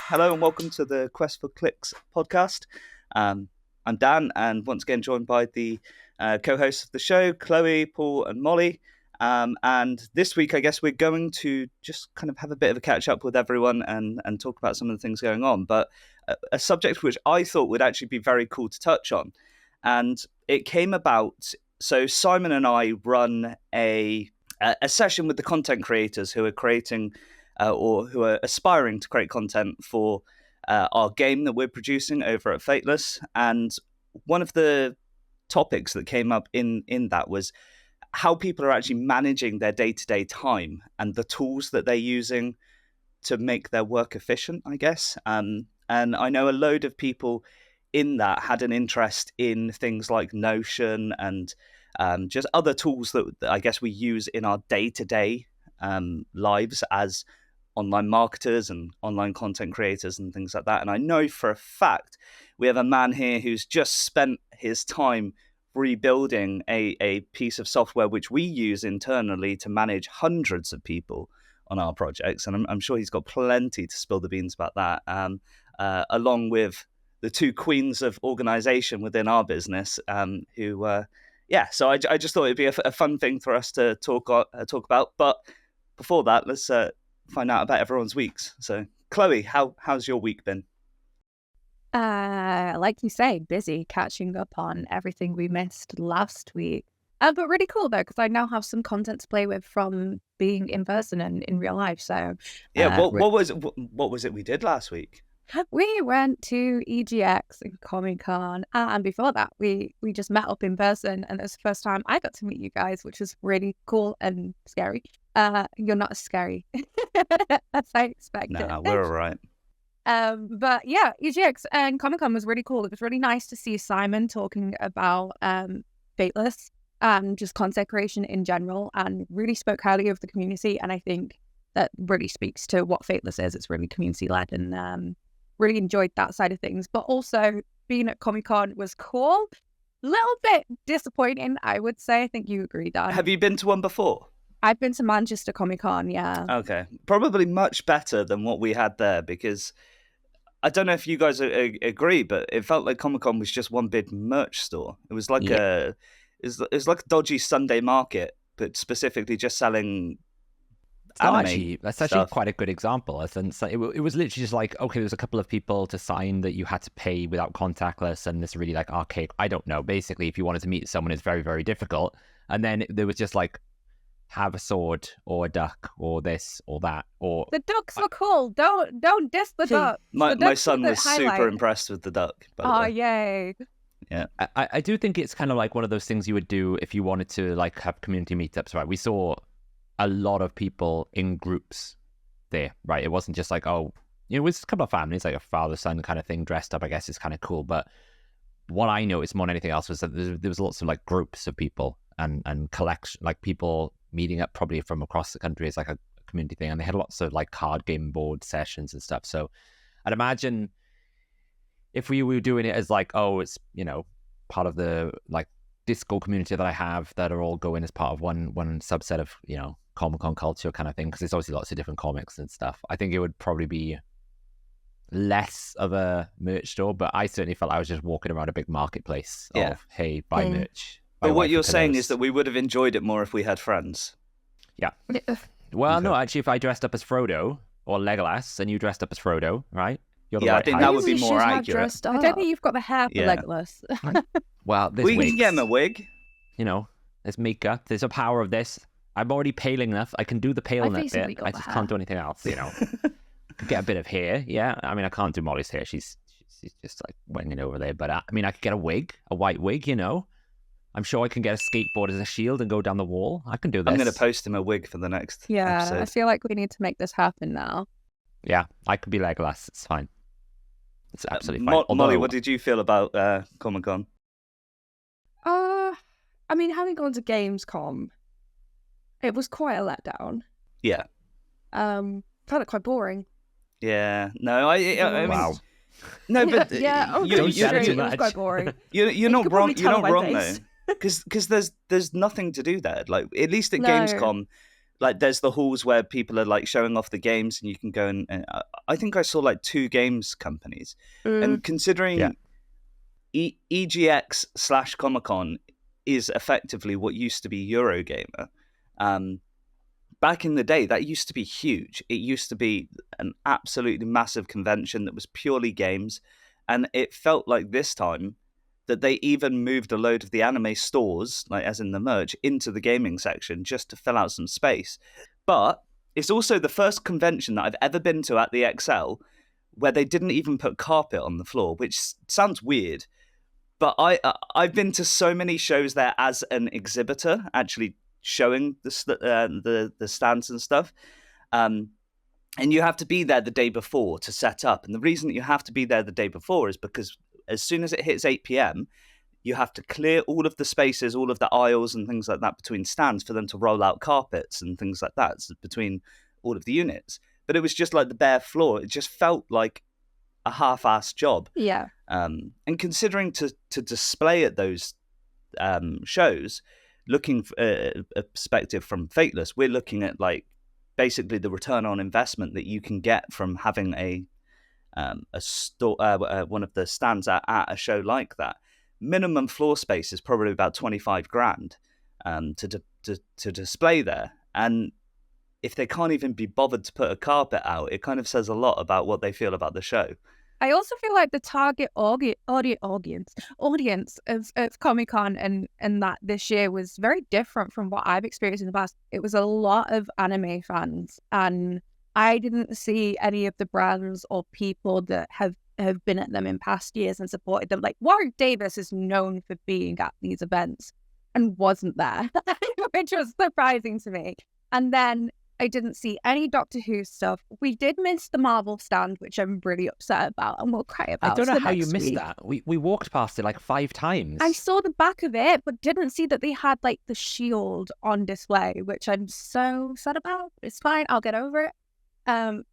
Hello and welcome to the Quest for Clicks podcast. I'm Dan, and once again joined by the co-hosts of the show, Chloe, Paul, and Molly. And this week, I guess we're going to just kind of have a bit of a catch up with everyone and talk about some of the things going on. But a subject which I thought would actually be very cool to touch on, and it came about. So Simon and I run a session with the content creators who are creating. Or who are aspiring to create content for our game that we're producing over at Fateless. And one of the topics that came up in that was how people are actually managing their day-to-day time and the tools that they're using to make their work efficient, I guess. And I know a load of people in that had an interest in things like Notion and just other tools that I guess we use in our day-to-day lives as online marketers and online content creators and things like that. And I know for a fact we have a man here who's just spent his time rebuilding a piece of software which we use internally to manage hundreds of people on our projects. And I'm sure he's got plenty to spill the beans about that, along with the two queens of organization within our business who, so I just thought it'd be a fun thing for us to talk about. But before that, let's find out about everyone's weeks. So, Chloe, how's your week been? Like you say, busy catching up on everything we missed last week. But really cool though, because I now have some content to play with from being in person and in real life. So yeah, what was it we did last week? We went to EGX and Comic-Con, and before that, we just met up in person, and it was the first time I got to meet you guys, which was really cool and scary. You're not as scary as I expected. No, we're all right. But yeah, EGX and Comic-Con was really cool. It was really nice to see Simon talking about Fateless and just content creation in general, and really spoke highly of the community. And I think that really speaks to what Fateless is. It's really community-led, and really enjoyed that side of things. But also being at Comic-Con was cool. Little bit disappointing, I would say. I think you agree, Dan. Have you been to one before? I've been to Manchester Comic-Con, yeah. Okay. Probably much better than what we had there, because I don't know if you guys agree, but it felt like Comic-Con was just one big merch store. It was like it was like a dodgy Sunday market, but specifically just selling That's actually quite a good example. It was literally just like, okay, there's a couple of people to sign that you had to pay without contactless, and this really like archaic, I don't know. Basically, if you wanted to meet someone, it's very, very difficult. And then there was just like, have a sword or a duck or this or that or the ducks were cool. Don't diss the duck. My son was super impressed with the duck. Oh, yay! Yeah, I do think it's kind of like one of those things you would do if you wanted to like have community meetups, right? We saw a lot of people in groups there, right? It wasn't just like, oh, it was a couple of families, like a father-son kind of thing dressed up, I guess is kind of cool. But what I noticed more than anything else was that there was lots of like groups of people and collection, like people meeting up probably from across the country as like a community thing. And they had lots of like card game board sessions and stuff. So I'd imagine if we were doing it as like, oh, it's, part of the like Discord community that I have that are all going as part of one subset of, Comic-Con culture kind of thing, because there's obviously lots of different comics and stuff. I think it would probably be less of a merch store, but I certainly felt I was just walking around a big marketplace of, hey, buy merch. But what you're saying is that we would have enjoyed it more if we had friends. Yeah. Well, no, actually, if I dressed up as Frodo or Legolas and you dressed up as Frodo, right? You're the right I think that would be more accurate. I don't think you've got the hair for Legolas. Well, there's we can get him a wig. There's makeup. There's a power of this. I'm already pale enough. I can do the pale enough bit. I just can't do anything else, Could get a bit of hair, yeah. I mean, I can't do Molly's hair. She's just like winging over there. But I mean, I could get a wig, a white wig, I'm sure I can get a skateboard as a shield and go down the wall. I can do this. I'm going to post him a wig for the next episode. I feel like we need to make this happen now. Yeah, I could be Legolas. It's fine. It's absolutely fine. Molly, what did you feel about Comic-Con? I mean, having gone to Gamescom, it was quite a letdown. Yeah. Found it quite boring. Yeah. No, I mean, wow. No, but yeah. It was quite boring. You're not wrong. You're not wrong though, because there's nothing to do there. Like at least at Gamescom, like there's the halls where people are like showing off the games, and you can go and I think I saw like 2 games companies. And considering EGX / Comic-Con is effectively what used to be Eurogamer, back in the day, that used to be huge. It used to be an absolutely massive convention that was purely games. And it felt like this time that they even moved a load of the anime stores, like as in the merch, into the gaming section just to fill out some space. But it's also the first convention that I've ever been to at the XL where they didn't even put carpet on the floor, which sounds weird. But I've been to so many shows there as an exhibitor, actually showing the stands and stuff. And you have to be there the day before to set up. And the reason that you have to be there the day before is because as soon as it hits 8 p.m., you have to clear all of the spaces, all of the aisles and things like that between stands for them to roll out carpets and things like that between all of the units. But it was just like the bare floor. It just felt like a half-assed job. Yeah. And considering to display at those shows, looking for a perspective from Fateless, we're looking at like basically the return on investment that you can get from having a store, one of the stands at a show like that. Minimum floor space is probably about 25 grand to display there. And if they can't even be bothered to put a carpet out, it kind of says a lot about what they feel about the show. I also feel like the target audience of Comic-Con and that this year was very different from what I've experienced in the past. It was a lot of anime fans, and I didn't see any of the brands or people that have been at them in past years and supported them. Like Warwick Davis is known for being at these events and wasn't there, which was surprising to me. And then I didn't see any Doctor Who stuff. We did miss the Marvel stand, which I'm really upset about and we'll cry about. I don't know how you missed that. We walked past it like 5 times. I saw the back of it, but didn't see that they had like the shield on display, which I'm so sad about. It's fine. I'll get over it.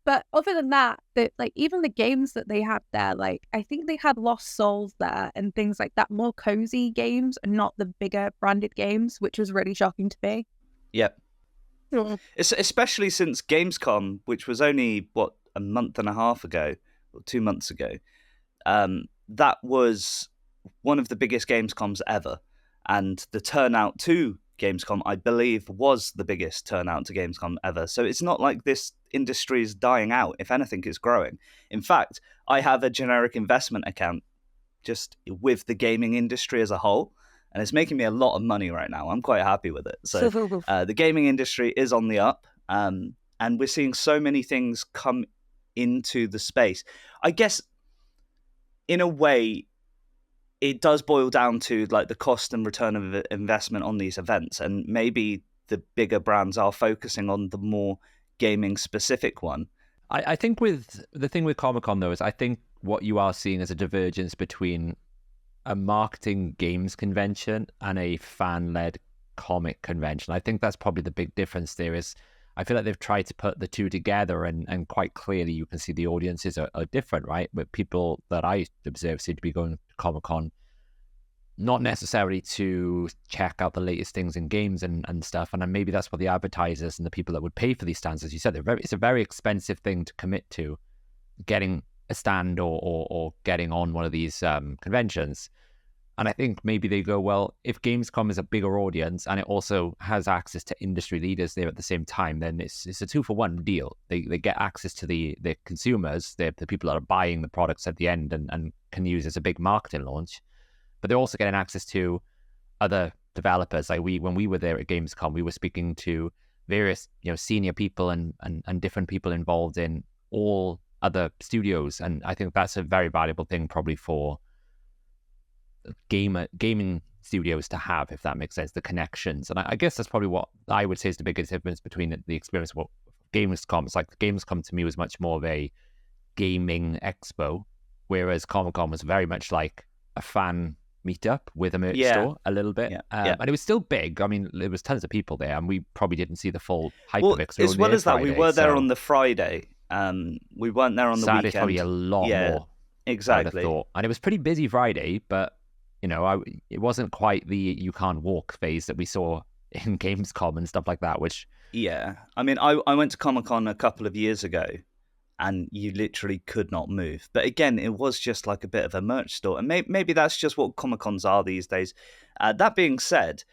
But other than that, like even the games that they had there, like I think they had Lost Souls there and things like that, more cozy games and not the bigger branded games, which was really shocking to me. Yep. Especially since Gamescom, which was only, a month and a half ago, or 2 months ago, that was one of the biggest Gamescoms ever. And the turnout to Gamescom, I believe, was the biggest turnout to Gamescom ever. So it's not like this industry is dying out. If anything, it's growing. In fact, I have a generic investment account just with the gaming industry as a whole. And it's making me a lot of money right now. I'm quite happy with it. So the gaming industry is on the up. And we're seeing so many things come into the space. I guess, in a way, it does boil down to like the cost and return of investment on these events. And maybe the bigger brands are focusing on the more gaming specific one. I think with the thing with Comic-Con, though, is I think what you are seeing is a divergence between a marketing games convention and a fan-led comic convention. I think that's probably the big difference there. Is I feel like they've tried to put the two together, and quite clearly you can see the audiences are different, right? But people that I observe seem to be going to Comic-Con not necessarily to check out the latest things in games and stuff, and then maybe that's what the advertisers and the people that would pay for these stands, as you said, it's a very expensive thing to commit to, getting a stand or getting on one of these conventions. And I think maybe they go, well, if Gamescom is a bigger audience and it also has access to industry leaders there at the same time, then it's a 2-for-1 deal. They get access to the consumers, the people that are buying the products at the end and can use as a big marketing launch. But they're also getting access to other developers. Like when we were there at Gamescom, we were speaking to various senior people and different people involved in all other studios, and I think that's a very valuable thing probably for gaming studios to have, if that makes sense, the connections. And I guess that's probably what I would say is the biggest difference between the experience of what Gamescom. It's like Gamescom to me was much more of a gaming expo, whereas Comic-Con was very much like a fan meetup with a merch store a little bit. And it was still big. I mean, there was tons of people there, and we probably didn't see the full hype of it. As well as that, we were there on the Friday. We weren't there on the Saturday's weekend. Probably a lot more. Exactly. And it was pretty busy Friday, but it wasn't quite the you can't walk phase that we saw in Gamescom and stuff like that, which Yeah. I mean, I went to Comic-Con a couple of years ago, and you literally could not move. But again, it was just like a bit of a merch store. And maybe that's just what Comic-Cons are these days. That being said,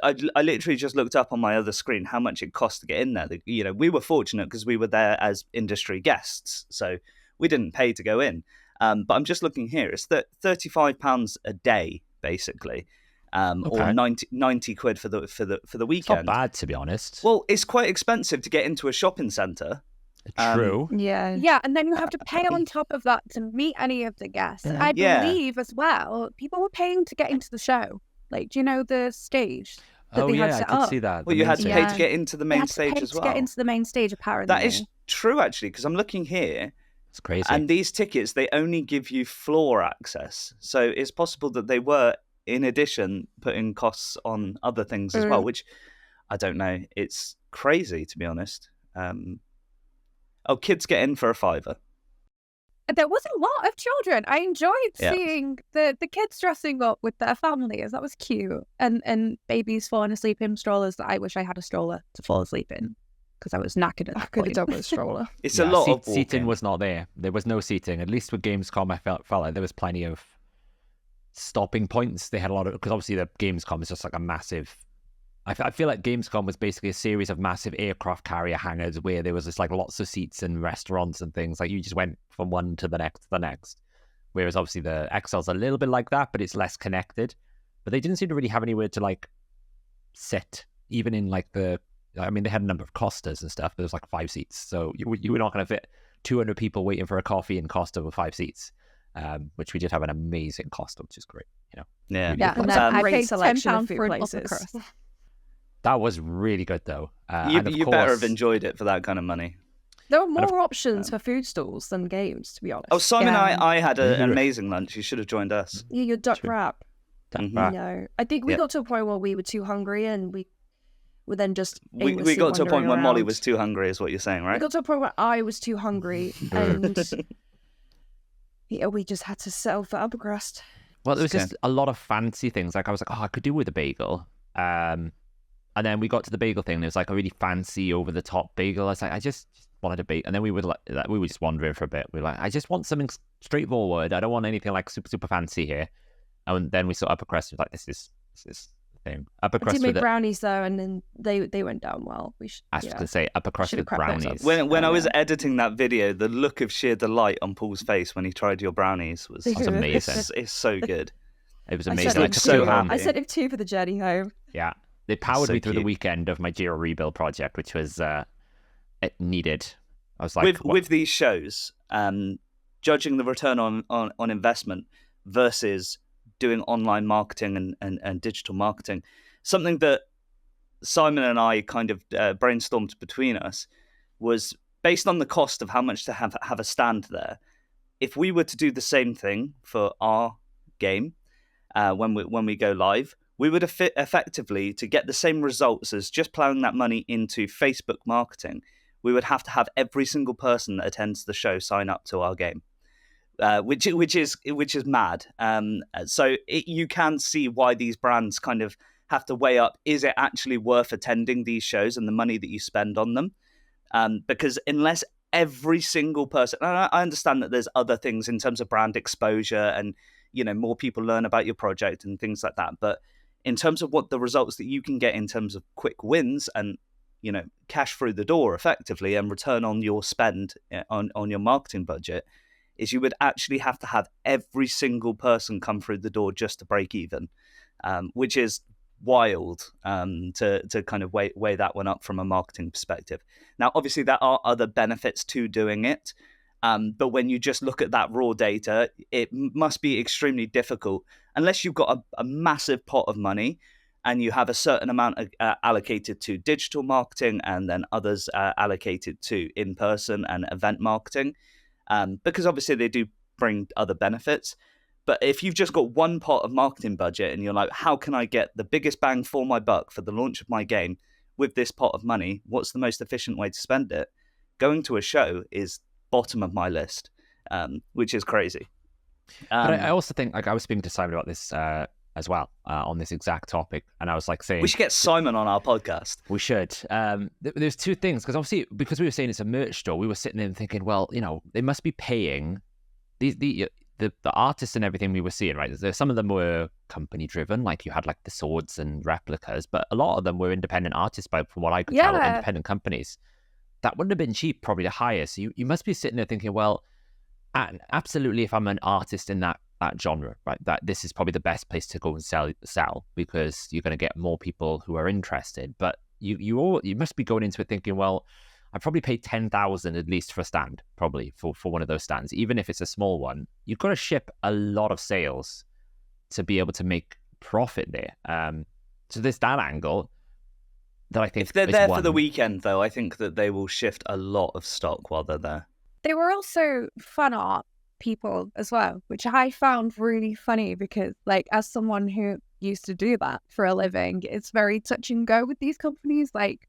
I literally just looked up on my other screen how much it cost to get in there. You know, we were fortunate because we were there as industry guests, so we didn't pay to go in. But I'm just looking here. It's £35 a day, basically, or 90 quid for the weekend. It's not bad, to be honest. Well, it's quite expensive to get into a shopping centre. True. Yeah, and then you have to pay on top of that to meet any of the guests. I believe as well, people were paying to get into the show. Like, do you know the stage that they had set I up? could see that. Well, you had to pay to get into the main stage as well. To get into the main stage, apparently. That is true, actually, because I'm looking here. It's crazy. And these tickets, they only give you floor access. So it's possible that they were, in addition, putting costs on other things as well, which I don't know. It's crazy, to be honest. Kids get in for a £5. There was a lot of children. I enjoyed seeing the kids dressing up with their families. That was cute. And babies falling asleep in strollers that I wish I had a stroller to fall asleep in because I was knackered at that point. I could have done with a stroller. It's a lot of walking. Seating was not there. There was no seating. At least with Gamescom, I felt like there was plenty of stopping points. They had a lot of, because obviously the Gamescom is just like a massive, I feel like Gamescom was basically a series of massive aircraft carrier hangars where there was just like lots of seats and restaurants and things. Like you just went from one to the next. Whereas obviously the XL's a little bit like that, but it's less connected. But they didn't seem to really have anywhere to like sit, even in like they had a number of Costas and stuff, but there was like 5 seats. So you were not going to fit 200 people waiting for a coffee in Costa with 5 seats, which we did have an amazing Costa, which is great. You know, yeah. Yeah, and then I great paid selection of £10 food for an upper places. crust. that was really good though. You better have enjoyed it for that kind of money. There were more options for food stalls than games, to be honest. Oh, Simon, Yeah. I had an amazing lunch. You should have joined us. Yeah, your duck wrap. Mhm. Right. You know, I think we got to a point where we were too hungry and we were then just We aimlessly got to a point wandering where Molly around. was too hungry, is what you're saying, We right? got to a point where I was too hungry and we just had to settle for upper crust. Well, there was Okay. just a lot of fancy things. Like I was like, I could do with a bagel. And then we got to the bagel thing. And it was like a really fancy, over the top bagel. I was like, I just wanted a bagel. And then we were just wandering for a bit. We were like, I just want something straightforward. I don't want anything like super, super fancy here. And then we saw upper crust. We were like, this is the thing. Upper I crust did make with brownies though, and then they went down well. I was going to say upper crust Should've with cracked those brownies. up. When I was Yeah. editing that video, the look of sheer delight on Paul's face when he tried your brownies was amazing. It's so good. It was I amazing. sent I him took so two two. home. I sent him 2 for the journey home. Yeah. They powered So me through the cute. weekend of my Jira rebuild project, which was it needed. I was like, With these shows, judging the return on investment versus doing online marketing and digital marketing, something that Simon and I kind of brainstormed between us was based on the cost of how much to have a stand there. If we were to do the same thing for our game when we go live, we would effectively, to get the same results as just plowing that money into Facebook marketing, we would have to have every single person that attends the show sign up to our game, which is mad. So you can see why these brands kind of have to weigh up: is it actually worth attending these shows and the money that you spend on them? Because unless every single person, and I understand that there's other things in terms of brand exposure and more people learn about your project and things like that, but in terms of what the results that you can get in terms of quick wins and cash through the door effectively and return on your spend on your marketing budget, is you would actually have to have every single person come through the door just to break even, which is wild to kind of weigh that one up from a marketing perspective. Now, obviously, there are other benefits to doing it, but when you just look at that raw data, it must be extremely difficult unless you've got a massive pot of money and you have a certain amount allocated to digital marketing and then others allocated to in-person and event marketing, because obviously they do bring other benefits. But if you've just got one pot of marketing budget and you're like, how can I get the biggest bang for my buck for the launch of my game with this pot of money? What's the most efficient way to spend it? Going to a show is bottom of my list, which is crazy. But I also think, like I was speaking to Simon about this as well on this exact topic. And I was like saying, we should get Simon on our podcast. We should. There's two things, because obviously, because we were saying it's a merch store, we were sitting there and thinking, well, they must be paying the artists and everything we were seeing, right? Some of them were company driven, like you had like the swords and replicas, but a lot of them were independent artists, from what I could tell, independent companies. That wouldn't have been cheap probably to hire. So you must be sitting there thinking, well, and absolutely, if I'm an artist in that genre, right, that this is probably the best place to go and sell, because you're going to get more people who are interested. But you must be going into it thinking, well, I probably paid 10,000 at least for a stand, probably for one of those stands, even if it's a small one. You've got to ship a lot of sales to be able to make profit there. So there's that angle that I think, if they're there for the weekend, though, I think that they will shift a lot of stock while they're there. They were also fan art people as well, which I found really funny, because like, as someone who used to do that for a living, it's very touch and go with these companies, like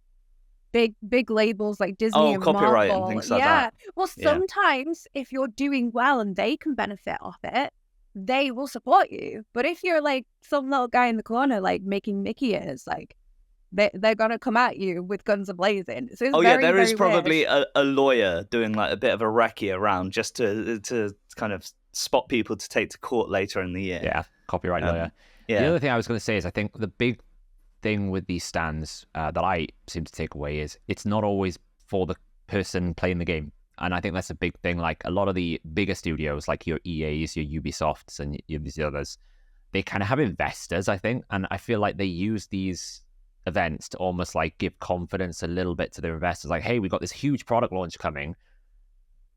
big labels like Disney and copyright Marvel. and things like that. Well, sometimes if you're doing well and they can benefit off it, they will support you. But if you're like some little guy in the corner like making Mickey ears, like they're gonna come at you with guns a-blazing. So it's there is very probably a lawyer doing like a bit of a recce around just to kind of spot people to take to court later in the year. Yeah, copyright lawyer. Yeah. The other thing I was going to say is, I think the big thing with these stands that I seem to take away is it's not always for the person playing the game. And I think that's a big thing. Like a lot of the bigger studios, like your EAs, your Ubisofts, and these others, they kind of have investors, I think. And I feel like they use these events to almost like give confidence a little bit to their investors. Like, hey, we've got this huge product launch coming.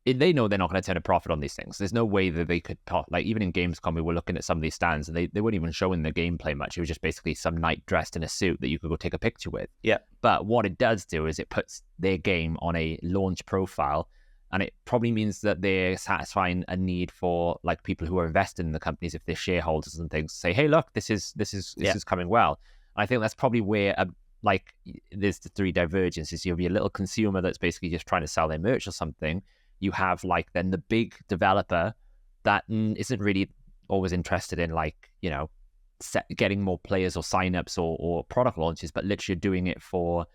They know they're not going to turn a profit on these things. There's no way that they could, like even in Gamescom, we were looking at some of these stands and they weren't even showing the gameplay much. It was just basically some knight dressed in a suit that you could go take a picture with. Yeah. But what it does do is it puts their game on a launch profile, and it probably means that they're satisfying a need for like people who are invested in the companies, if they're shareholders and things, say, hey, look, this is coming well. I think that's probably where like there's the three divergences. You'll be a little consumer that's basically just trying to sell their merch or something. You have like then the big developer that isn't really always interested in like, getting more players or signups or product launches, but literally doing it for,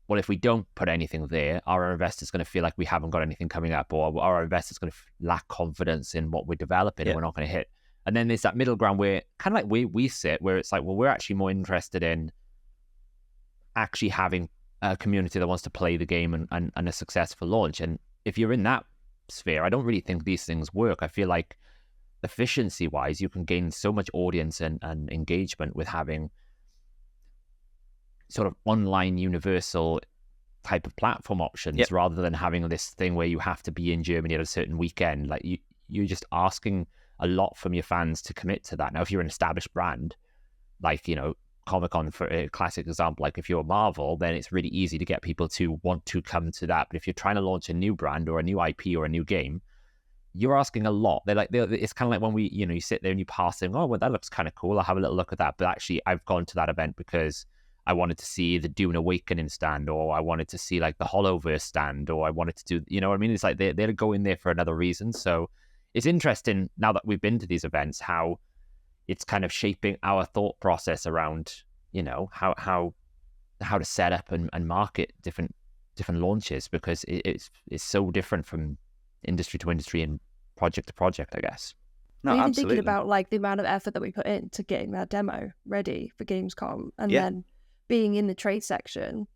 well, if we don't put anything there, our investors going to feel like we haven't got anything coming up, or our investors going to lack confidence in what we're developing and we're not going to hit. And then there's that middle ground where kind of like we sit, where it's like, well, we're actually more interested in actually having a community that wants to play the game and a successful launch. And if you're in that sphere, I don't really think these things work. I feel like efficiency wise, you can gain so much audience and engagement with having sort of online universal type of platform options, rather than having this thing where you have to be in Germany at a certain weekend. Like you're just asking a lot from your fans to commit to that. Now, if you're an established brand, like, Comic-Con for a classic example, like if you're Marvel, then it's really easy to get people to want to come to that. But if you're trying to launch a new brand or a new IP or a new game, you're asking a lot. It's kind of like when we, you sit there and you pass them, oh, well, that looks kind of cool, I'll have a little look at that. But actually, I've gone to that event because I wanted to see the Dune Awakening stand, or I wanted to see like the Hollowverse stand, or I wanted to do, what I mean? It's like they're going there for another reason. So it's interesting now that we've been to these events, how it's kind of shaping our thought process around, how to set up and market different launches, because it's so different from industry to industry and project to project, I guess. No, even absolutely. thinking about like the amount of effort that we put into getting that demo ready for Gamescom, and then being in the trade section,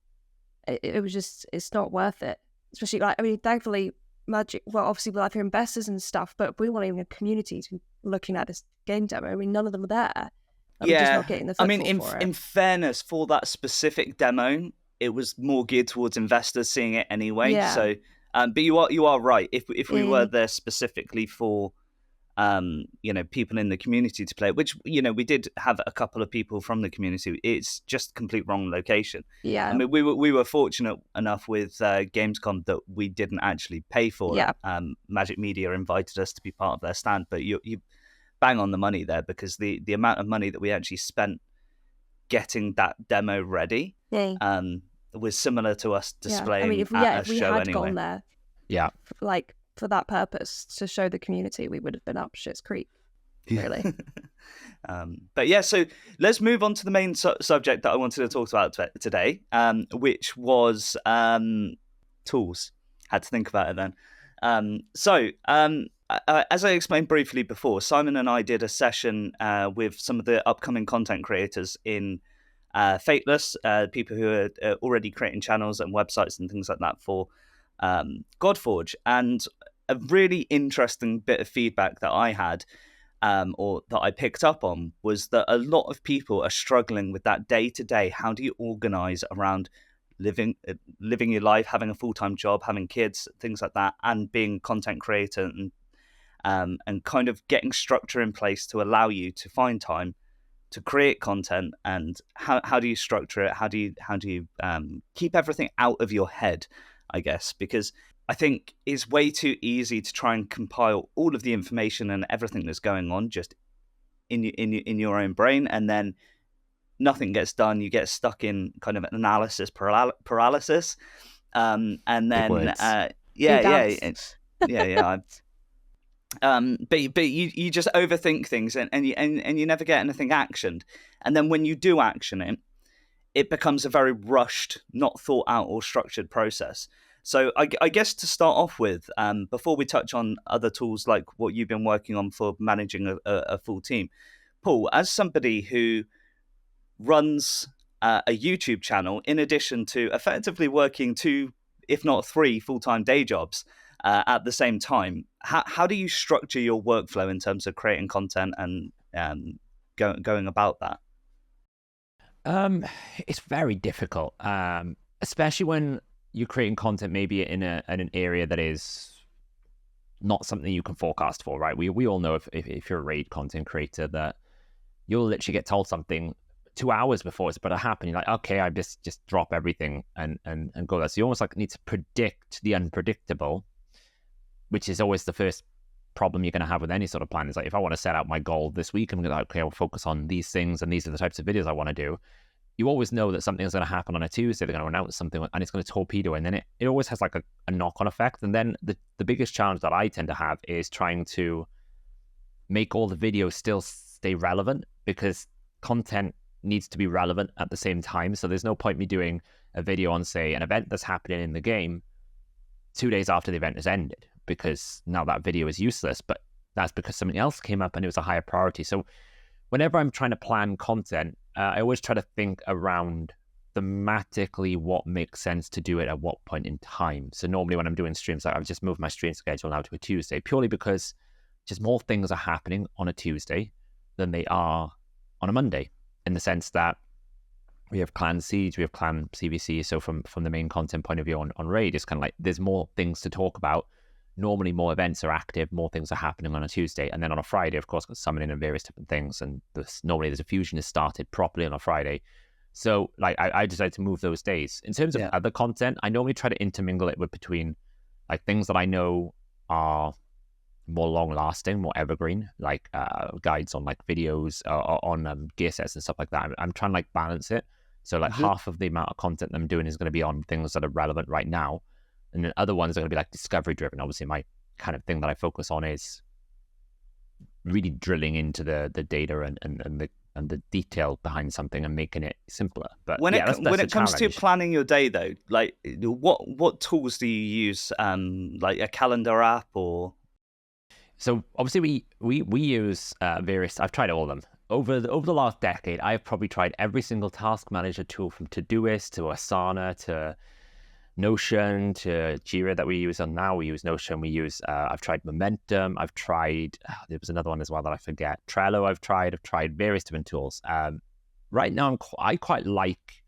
it was just, it's not worth it. Especially thankfully, Magic, well, obviously we'll have your investors and stuff, but we want even a community to be looking at this game demo. None of them are there. We're just not getting the footfall for it. In fairness, for that specific demo, it was more geared towards investors seeing it anyway. Yeah. So, but you are right. If we were there specifically for, people in the community to play, which we did have a couple of people from the community. It's just complete wrong location. Yeah. We were fortunate enough with Gamescom that we didn't actually pay for it. Magic Media invited us to be part of their stand, but you bang on the money there, because the amount of money that we actually spent getting that demo ready was similar to us displaying if we at a had show anyway. gone there, for that purpose, to show the community, we would have been up shit's creek. really. But yeah, so let's move on to the main subject that I wanted to talk about today, which was tools. Had to think about it then. As I explained briefly before, Simon and I did a session with some of the upcoming content creators in Fateless, people who are already creating channels and websites and things like that for Godforge. And a really interesting bit of feedback that I had, or that I picked up on, was that a lot of people are struggling with that day-to-day. How do you organize around living your life, having a full-time job, having kids, things like that, and being a content creator, and kind of getting structure in place to allow you to find time to create content? And how do you structure it? How do you keep everything out of your head, I guess? Because I think it's way too easy to try and compile all of the information and everything that's going on just in your own brain, and then nothing gets done. You get stuck in kind of analysis paralysis, and then but you just overthink things, and you never get anything actioned, and then when you do action it, it becomes a very rushed, not thought out or structured process. So I guess to start off with, before we touch on other tools like what you've been working on for managing a full team, Paul, as somebody who runs a YouTube channel in addition to effectively working 2, if not 3, full-time day jobs at the same time, how do you structure your workflow in terms of creating content and going about that? It's very difficult, especially when you're creating content maybe in an area that is not something you can forecast for, right? We all know if you're a raid content creator that you'll literally get told something 2 hours before it's about to happen. You're like, okay, I just drop everything and go there. So you almost like need to predict the unpredictable, which is always the first problem you're going to have with any sort of plan. Is like, if I want to set out my goal this week, I'm going to, okay, I'll focus on these things and these are the types of videos I want to do. You always know that something's going to happen on a Tuesday. They're going to announce something and it's going to torpedo, and then it always has like a knock-on effect. And then the biggest challenge that I tend to have is trying to make all the videos still stay relevant, because content needs to be relevant at the same time. So there's no point me doing a video on, say, an event that's happening in the game 2 days after the event has ended, because now that video is useless. But that's because something else came up and it was a higher priority. So whenever I'm trying to plan content, I always try to think around thematically what makes sense to do it at what point in time. So normally when I'm doing streams, I've just moved my stream schedule now to a Tuesday, purely because just more things are happening on a Tuesday than they are on a Monday, in the sense that we have clan siege, we have clan CVC. So from the main content point of view on raid, it's kind of like there's more things to talk about. Normally more events are active, more things are happening on a Tuesday. And then on a Friday, of course, got summoning and various different things. And normally there's a fusion is started properly on a Friday. So like I decided to move those days. In terms of other content, I normally try to intermingle it with between like things that I know are more long lasting, more evergreen, like guides on like videos or on gear sets and stuff like that. I'm trying to like balance it. So like half of the amount of content I'm doing is going to be on things that are relevant right now. And then other ones are going to be like discovery driven. Obviously, my kind of thing that I focus on is really drilling into the data and the detail behind something and making it simpler. But when it comes to planning your day, though, like what tools do you use? Like a calendar app or? So obviously we use various. I've tried all of them over the last decade. I've probably tried every single task manager tool, from Todoist to Asana to Notion to Jira that we use. And now we use Notion. We use I've tried Momentum. I've tried there was another one as well that I forget. Trello. I've tried various different tools. Right now I quite like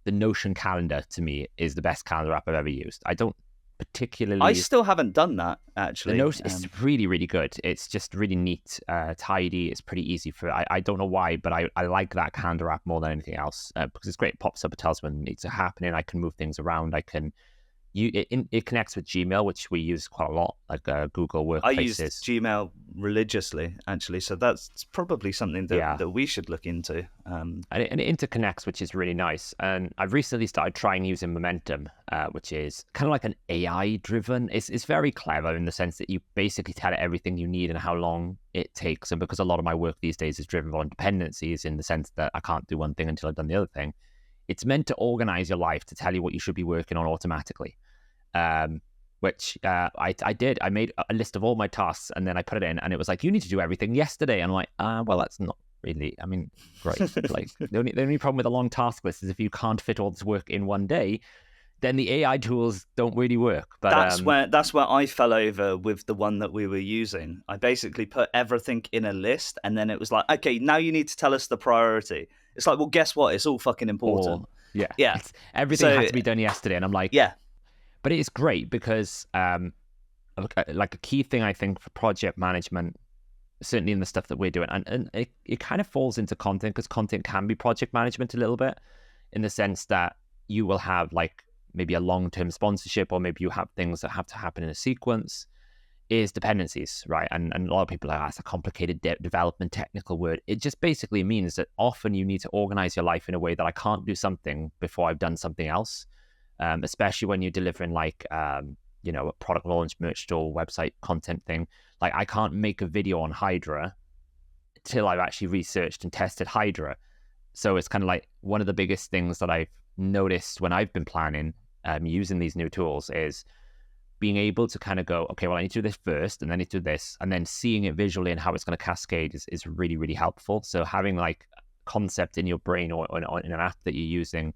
the Notion calendar. To me, is the best calendar app I've ever used. I don't particularly. I still haven't done that, actually. The Notion is really, really good. It's just really neat, tidy. It's pretty easy for. I don't know why, but I like that calendar app more than anything else, because it's great. It pops up, it tells me when it needs to happen, and I can move things around. I can it connects with Gmail, which we use quite a lot, like Google Workspaces. I use Gmail religiously, actually, so that's probably something that we should look into. And it interconnects, which is really nice. And I've recently started trying using Momentum, which is kind of like an AI-driven. It's very clever in the sense that you basically tell it everything you need and how long it takes. And because a lot of my work these days is driven on dependencies, in the sense that I can't do one thing until I've done the other thing, it's meant to organize your life to tell you what you should be working on automatically. Which I did. I made a list of all my tasks and then I put it in, and it was like, you need to do everything yesterday. And I'm like, well, that's not really, I mean, great. Like the only problem with a long task list is if you can't fit all this work in one day, then the AI tools don't really work. But that's where I fell over with the one that we were using. I basically put everything in a list, and then it was like, okay, now you need to tell us the priority. It's like, well, guess what? It's all fucking important. Yeah. Everything had to be done yesterday, and I'm like, yeah. But it's great because, like a key thing I think for project management, certainly in the stuff that we're doing, and it kind of falls into content, because content can be project management a little bit, in the sense that you will have like maybe a long-term sponsorship, or maybe you have things that have to happen in a sequence, is dependencies, right? And a lot of people are like, that's a complicated development technical word. It just basically means that often you need to organize your life in a way that I can't do something before I've done something else. Especially when you're delivering like, a product launch, merch store, website content thing. Like I can't make a video on Hydra till I've actually researched and tested Hydra. So it's kind of like one of the biggest things that I've noticed when I've been planning using these new tools is being able to kind of go, okay, well, I need to do this first, and then I need to do this, and then seeing it visually and how it's going to cascade is really, really helpful. So having like concept in your brain or in an app that you're using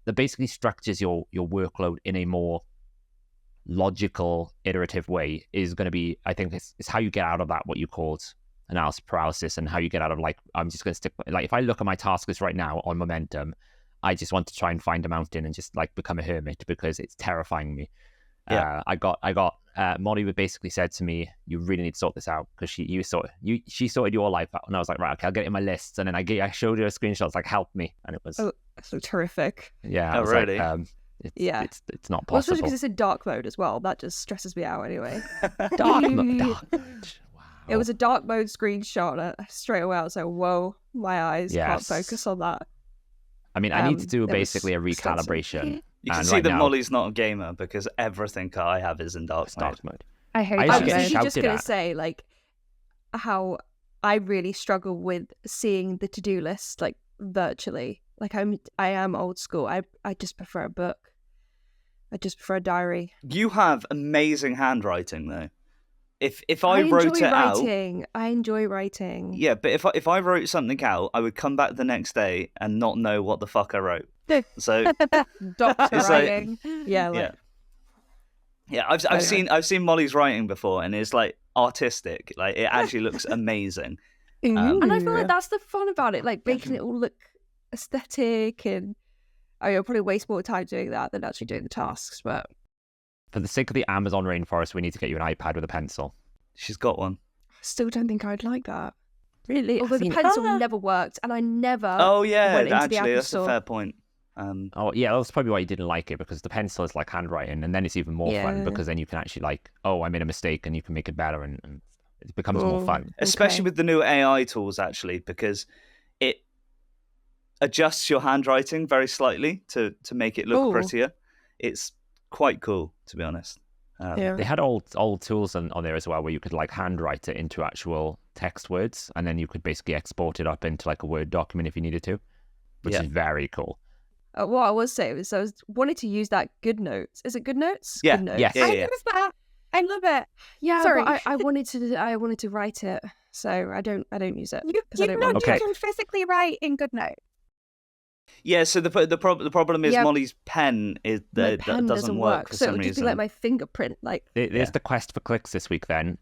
that basically structures your workload in a more logical, iterative way is going to be, I think, it's how you get out of that, what you called analysis paralysis, and how you get out of like, I'm just going to stick, like if I look at my task list right now on Momentum, I just want to try and find a mountain and just like become a hermit because it's terrifying me. Yeah. I got Molly would basically said to me, you really need to sort this out, because she sorted your life out, and I was like, right, okay, I'll get it in my lists, and then I showed her a screenshot, like, help me, and it was so terrific. Yeah. Oh, really? Like, it's not possible. Especially because it's in dark mode as well. That just stresses me out anyway. Dark mode. Wow. It was a dark mode screenshot, and straight away I was like, whoa, my eyes can't focus on that. I mean, I need to do basically a recalibration. You can see that Molly's not a gamer because everything I have is in dark mode. I hate I dark was mode. literally just going to say, like, how I really struggle with seeing the to-do list, like, virtually. Like, I am old school. I just prefer a book. I just prefer a diary. You have amazing handwriting, though. If I wrote it out, I enjoy writing. Yeah, but if I wrote something out, I would come back the next day and not know what the fuck I wrote. So doctor writing. Yeah. I've seen Molly's writing before, and it's like artistic. Like it actually looks amazing. And I feel like that's the fun about it, like making it all look aesthetic. And I'll probably waste more time doing that than actually doing the tasks. But for the sake of the Amazon rainforest, we need to get you an iPad with a pencil. She's got one. I still don't think I'd like that. Really? Although the mean, pencil never worked, and I never. Oh yeah, went into actually, the Apple that's Store. a fair point. Oh yeah, that's probably why you didn't like it, because the pencil is like handwriting, and then it's even more fun because then you can actually like, oh, I made a mistake, and you can make it better, and it becomes more fun. Especially with the new AI tools, actually, because it adjusts your handwriting very slightly to make it look prettier. It's quite cool, to be honest. They had old tools on there as well, where you could like handwrite it into actual text words, and then you could basically export it up into like a Word document if you needed to, which is very cool. What I was saying was I wanted to use that Good Notes. Is it Good Notes? Yeah. Good Notes. Yes. I love that. I love it. Yeah, Sorry. but I wanted to write it, so I don't use it. You can physically write in GoodNote. Yeah, so the problem is Molly's pen doesn't work for so some it would just reason. be like my fingerprint. Like there's the quest for clicks this week. Then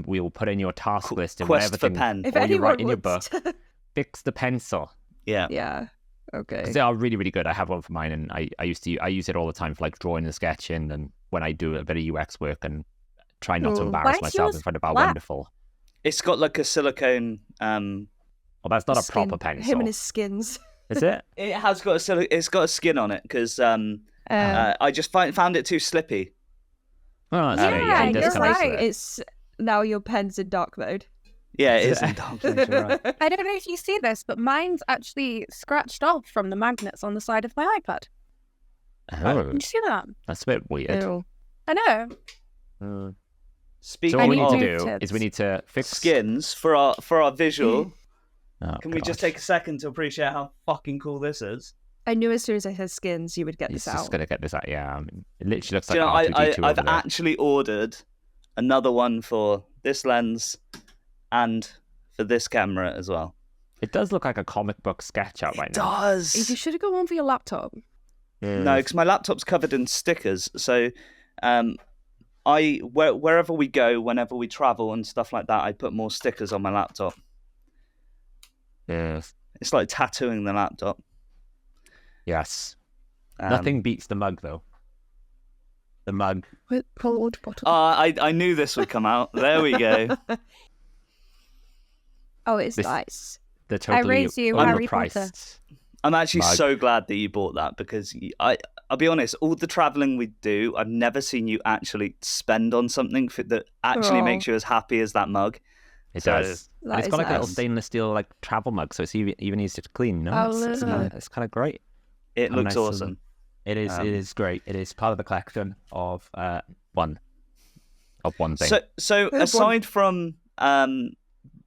we will put in your task list and quest whatever for pen. if or you anyone write in your book. wants to... Fix the pencil. Yeah. Okay. 'Cause they are really, really good. I have one for mine, and I use it all the time for like drawing and sketching, and when I do a bit of UX work, and try not to embarrass myself in front of our wonderful. It's got like a silicone. Well, that's not a proper pencil. Him and his skins. Is it? It's got a skin on it because I just found it too slippy. Oh, that's fair. Yeah, It does you're come out of right. it. It's now your pen's in dark mode. Yeah, it is in dark mode, you're right. I don't know if you see this, but mine's actually scratched off from the magnets on the side of my iPad. Oh, Did you see that? that's a bit weird. Ew. I know. So Speaking what we of need to do tips. is we need to fix skins for our visual, Oh, can we just gosh. take a second to appreciate how fucking cool this is? I knew as soon as I said skins, you would get He's this just out. gonna get this out. Yeah, I mean, it literally looks Do like you know, R2D2 I've over there. actually ordered another one for this lens and for this camera as well. It does look like a comic book sketch out right now. You Does. should have gone one for your laptop. No, because my laptop's covered in stickers. So, wherever we go, whenever we travel and stuff like that, I put more stickers on my laptop. Yes. It's like tattooing the laptop. Yes. Um, Nothing beats the mug though. The mug. With cold bottle. I knew this would come out. There we go. Oh, it's This- nice. The totally raise you, Harry Potter. overpriced. I'm actually Mug. so glad that you bought that because I'll be honest, all the traveling we do, I've never seen you actually spend on something that actually Oh. makes you as happy as that mug. It So- does. And That it's is got like a little nice. stainless steel like travel mug, so it's even easier to clean. No, Oh, it's look. kind of great. It How looks nice is awesome. It is. Um, It is great. It is part of the collection of one thing. So Good aside from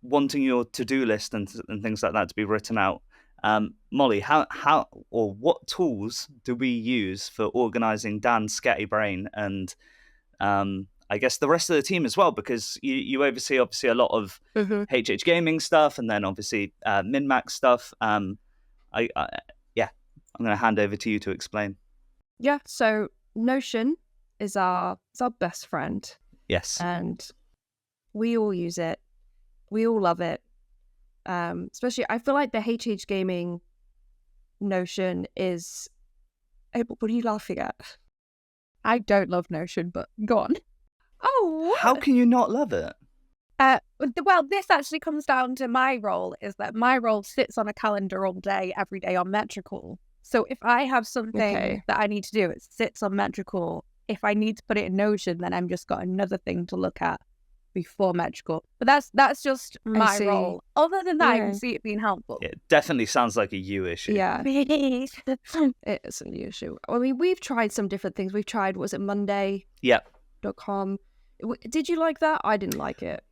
wanting your to-do list and things like that to be written out, Molly, how or what tools do we use for organizing Dan's scatty brain and I guess the rest of the team as well? Because you oversee obviously a lot of HH gaming stuff and then obviously MinMax stuff. I'm going to hand over to you to explain. Yeah, so Notion is our best friend, Yes. and we all use it. We all love it. Especially, I feel like the HH gaming Notion is. Hey, what are you laughing at? I don't love Notion, but go on. Oh, How can you not love it? Well, this actually comes down to my role, is that my role sits on a calendar all day, every day on Metrical. So if I have something Okay. that I need to do, it sits on Metrical. If I need to put it in Notion, then I'm just got another thing to look at before Metrical. But that's just my see. role. Other than that, I can Yeah. see it being helpful. It definitely sounds like a you issue. yeah, Please. it's a new issue. I mean, we've tried some different things. We've tried, was it Monday.com? Yep. Did you like that? I didn't like it.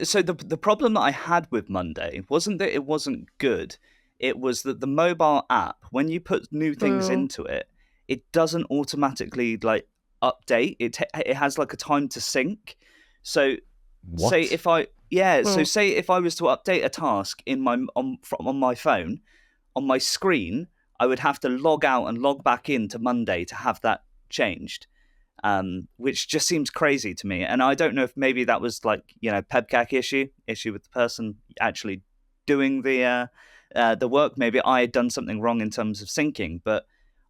So the problem that I had with Monday wasn't that it wasn't good. It was that the mobile app, when you put new things Oh. into it, it doesn't automatically like update. It has like a time to sync. So What? say if I so Oh. say if I was to update a task in my on my phone, on my screen, I would have to log out and log back into Monday to have that changed. Which just seems crazy to me. And I don't know if maybe that was like, PEBCAC issue with the person actually doing the work. Maybe I had done something wrong in terms of syncing, but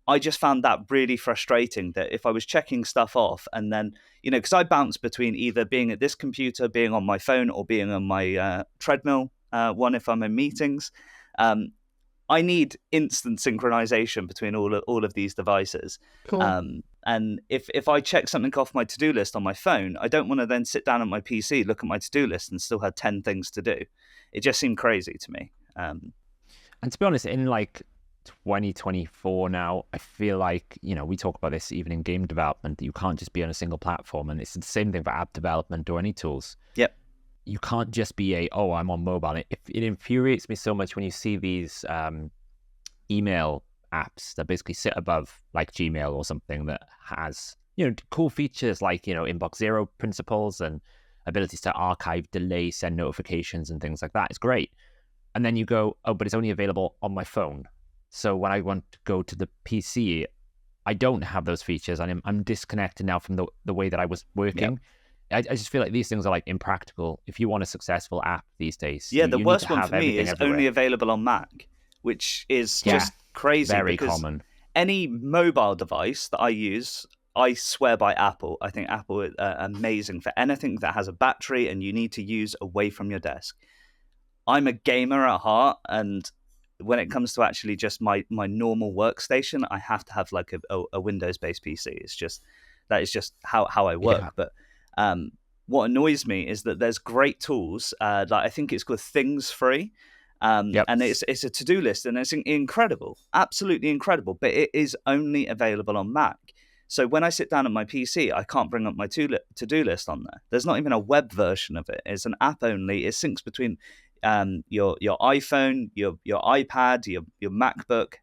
I just found that really frustrating that if I was checking stuff off and then, because I bounce between either being at this computer, being on my phone or being on my treadmill one if I'm in meetings, I need instant synchronization between all of these devices. Cool. And if I check something off my to-do list on my phone, I don't want to then sit down at my PC, look at my to-do list and still have 10 things to do. It just seemed crazy to me. And to be honest, in like 2024 now, I feel like, we talk about this even in game development, you can't just be on a single platform. And it's the same thing for app development or any tools. Yep. You can't just be I'm on mobile. It infuriates me so much when you see these email apps that basically sit above like Gmail or something that has, cool features like, inbox zero principles and abilities to archive, delay, send notifications and things like that. It's great. And then you go, but it's only available on my phone. So when I want to go to the PC, I don't have those features and I'm disconnected now from the way that I was working. Yep. I just feel like these things are like impractical. If you want a successful app these days, Yeah, you the need worst to one have for me everything is everywhere. only available on Mac, which is Yeah, just crazy. Very because common. any mobile device that I use, I swear by Apple. I think Apple is amazing for anything that has a battery and you need to use away from your desk. I'm a gamer at heart, and when it comes to actually just my normal workstation, I have to have like a Windows-based PC. It's just that is just how I work. Yeah. But what annoys me is that there's great tools. Like I think it's called Things Free. Yep. And it's a to-do list, and it's incredible, absolutely incredible. But it is only available on Mac. So when I sit down at my PC, I can't bring up my to-do list on there. There's not even a web version of it. It's an app only. It syncs between your iPhone, your iPad, your MacBook.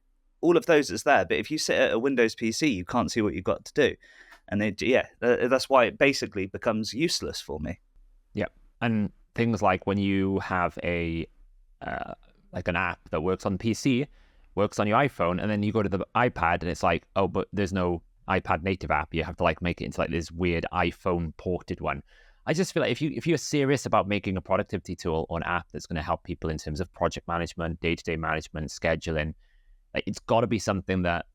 All of those is there. But if you sit at a Windows PC, you can't see what you've got to do. And that's why it basically becomes useless for me. Yep. And things like when you have a like an app that works on PC, works on your iPhone, and then you go to the iPad and it's like, oh, but there's no iPad native app. You have to like make it into like this weird iPhone ported one. I just feel like if you're serious about making a productivity tool or an app that's going to help people in terms of project management, day-to-day management, scheduling, like it's got to be something that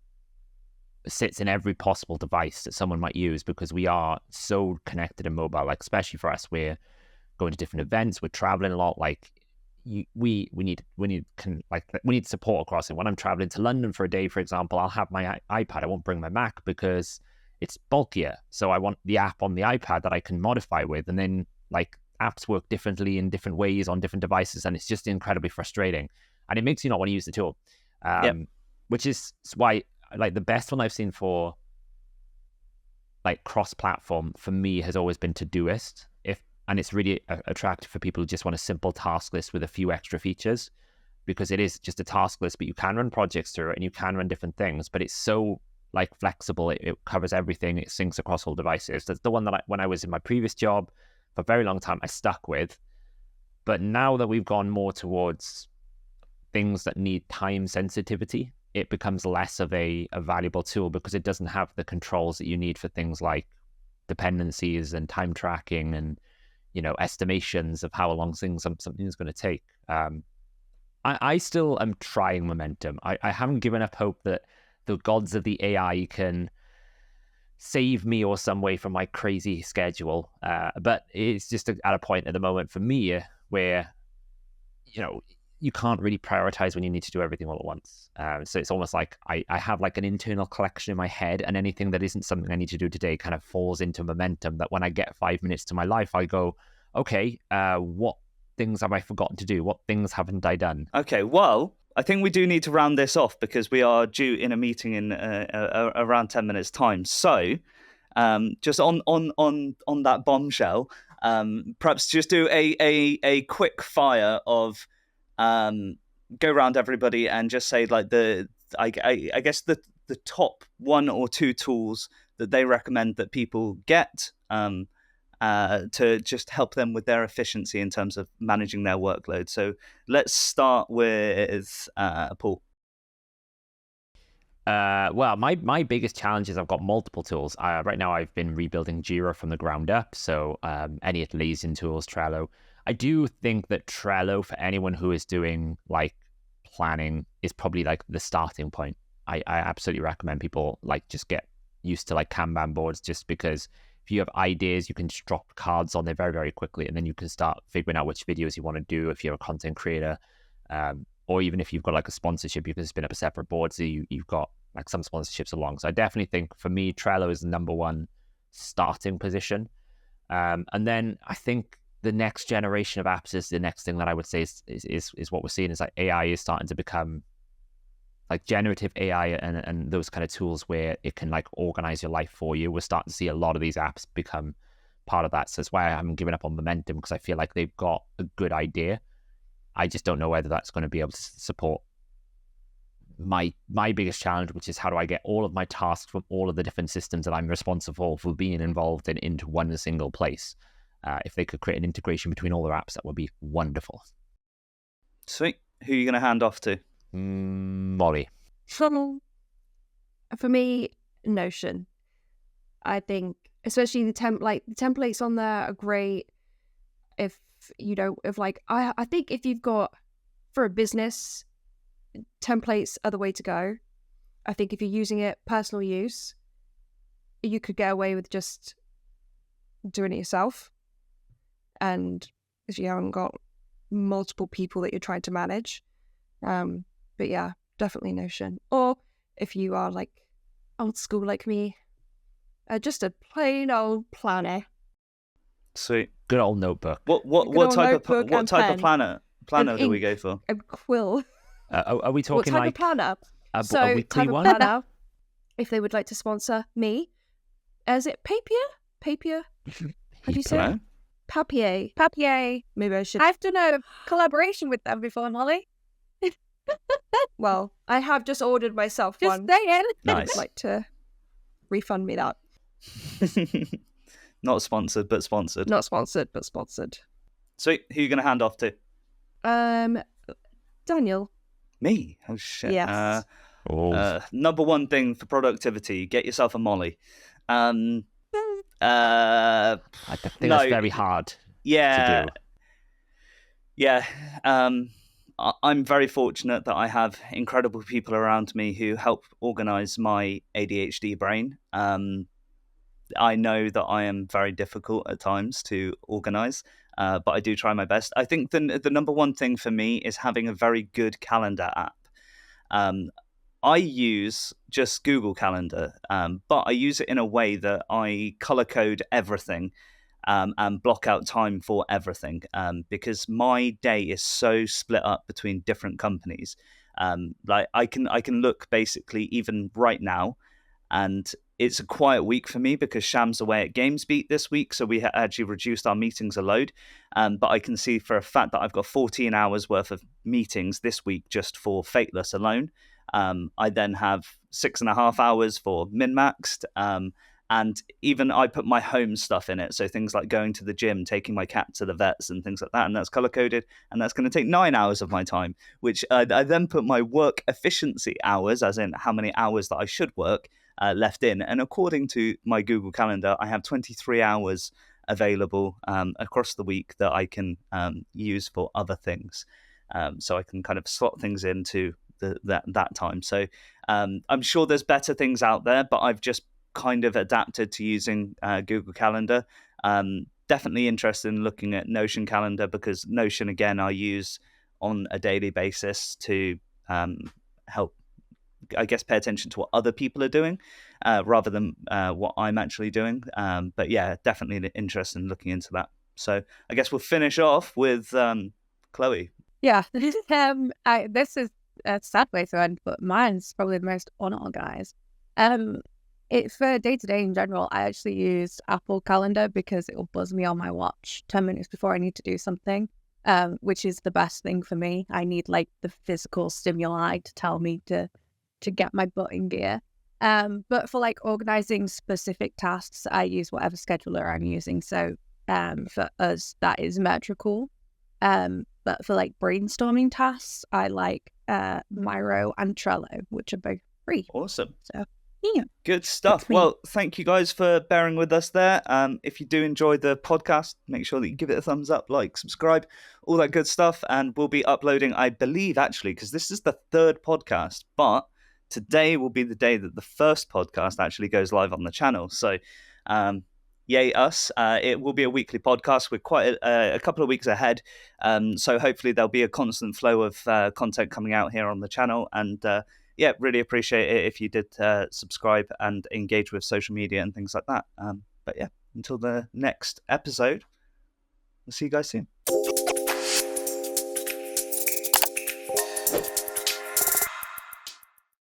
sits in every possible device that someone might use, because we are so connected and mobile. Like especially for us, we're going to different events, we're traveling a lot. Like we need support across it. When I'm traveling to London for a day, for example, I'll have my iPad. I won't bring my Mac because it's bulkier. So I want the app on the iPad that I can modify with. And then like apps work differently in different ways on different devices, and it's just incredibly frustrating. And it makes you not want to use the tool. Which is why like the best one I've seen for like cross-platform for me has always been Todoist. And it's really attractive for people who just want a simple task list with a few extra features, because it is just a task list, but you can run projects through it and you can run different things, but it's so like flexible. It covers everything. It syncs across all devices. That's the one that when I was in my previous job for a very long time, I stuck with. But now that we've gone more towards things that need time sensitivity, it becomes less of a valuable tool, because it doesn't have the controls that you need for things like dependencies and time tracking and estimations of how long something is going to take. I still am trying momentum. I haven't given up hope that the gods of the AI can save me or some way from my crazy schedule. But it's just at a point at the moment for me where, you can't really prioritize when you need to do everything all at once. So it's almost like I have like an internal collection in my head, and anything that isn't something I need to do today kind of falls into momentum, that when I get 5 minutes to my life, I go, okay, what things have I forgotten to do? What things haven't I done? Okay, well, I think we do need to round this off, because we are due in a meeting in around 10 minutes time. So just on that bombshell, perhaps just do a quick fire of go around everybody and just say like I guess the top 1 or 2 tools that they recommend that people get to just help them with their efficiency in terms of managing their workload. So let's start with Paul. Well, my biggest challenge is I've got multiple tools. Right now I've been rebuilding Jira from the ground up. So any Atlassian tools, Trello. I do think that Trello, for anyone who is doing like planning, is probably like the starting point. I absolutely recommend people like just get used to like Kanban boards, just because if you have ideas, you can just drop cards on there very, very quickly, and then you can start figuring out which videos you want to do if you're a content creator. Or even if you've got like a sponsorship, you can spin up a separate board so you've got like some sponsorships along. So I definitely think for me, Trello is the number 1 starting position. And then I think the next generation of apps is the next thing that I would say is what we're seeing is like AI is starting to become like generative AI and those kind of tools where it can like organize your life for you. We're starting to see a lot of these apps become part of that. So that's why I haven't given up on momentum, because I feel like they've got a good idea. I just don't know whether that's going to be able to support my biggest challenge, which is how do I get all of my tasks from all of the different systems that I'm responsible for being involved in into one single place. If they could create an integration between all their apps, that would be wonderful. Sweet. Who are you going to hand off to? Molly. For me, Notion. I think, especially the templates on there are great. I think if you've got, for a business, templates are the way to go. I think if you're using it personal use, you could get away with just doing it yourself, and if you haven't got multiple people that you're trying to manage. But yeah, definitely Notion. Or if you are like old school like me, just a plain old planner. Sweet. Good old notebook. What old type notebook of and pen. planner do we Ink. go for? A quill. Are we What talking type like of planner? a So weekly type of one? planner, if they would like to sponsor me, is it Papier? How do you say it? Hello? Papier. Papier. Maybe I should. I've done a collaboration with them before, Molly. Well, I have just ordered myself Just one. saying. Nice. I'd like to refund me that. Not sponsored, but sponsored. Not sponsored, but sponsored. Sweet. Who are you going to hand off to? Daniel. Me? Oh, shit. Yes. Number one thing for productivity, get yourself a Molly. I think that's very hard to do. Yeah. I'm very fortunate that I have incredible people around me who help organize my ADHD brain. I know that I am very difficult at times to organize, but I do try my best. I think the number one thing for me is having a very good calendar app. I use just Google Calendar, but I use it in a way that I color code everything and block out time for everything because my day is so split up between different companies. Like I can look basically even right now, and it's a quiet week for me because Sham's away at GamesBeat this week, so we actually reduced our meetings a load. But I can see for a fact that I've got 14 hours worth of meetings this week just for Fateless alone. I then have 6.5 hours for min-maxed, and even I put my home stuff in it, so things like going to the gym, taking my cat to the vets and things like that, and that's color-coded, and that's going to take 9 hours of my time, which I then put my work efficiency hours, as in how many hours that I should work, left in, and according to my Google Calendar, I have 23 hours available across the week that I can use for other things, so I can kind of slot things into that time. So I'm sure there's better things out there, but I've just kind of adapted to using Google Calendar. Definitely interested in looking at Notion Calendar, because Notion, again, I use on a daily basis to help, I guess, pay attention to what other people are doing rather than what I'm actually doing. But yeah, definitely interested in looking into that. So I guess we'll finish off with Chloe. Yeah. This is a sad way to end, but mine's probably the most unorganized. For day-to-day in general, I actually use Apple Calendar because it will buzz me on my watch 10 minutes before I need to do something, which is the best thing for me. I need like the physical stimuli to tell me to get my butt in gear. But for like organizing specific tasks, I use whatever scheduler I'm using. So for us, that is Metrical. But for like brainstorming tasks, I like Miro and Trello, which are both free. Awesome. So yeah. Good stuff. Well, thank you guys for bearing with us there. If you do enjoy the podcast, make sure that you give it a thumbs up, like, subscribe, all that good stuff. And we'll be uploading, I believe, actually, because this is the third podcast, but today will be the day that the first podcast actually goes live on the channel. So yay us. It will be a weekly podcast. We're quite a couple of weeks ahead. So hopefully there'll be a constant flow of content coming out here on the channel. And yeah, really appreciate it if you did subscribe and engage with social media and things like that. But yeah, until the next episode, we'll see you guys soon.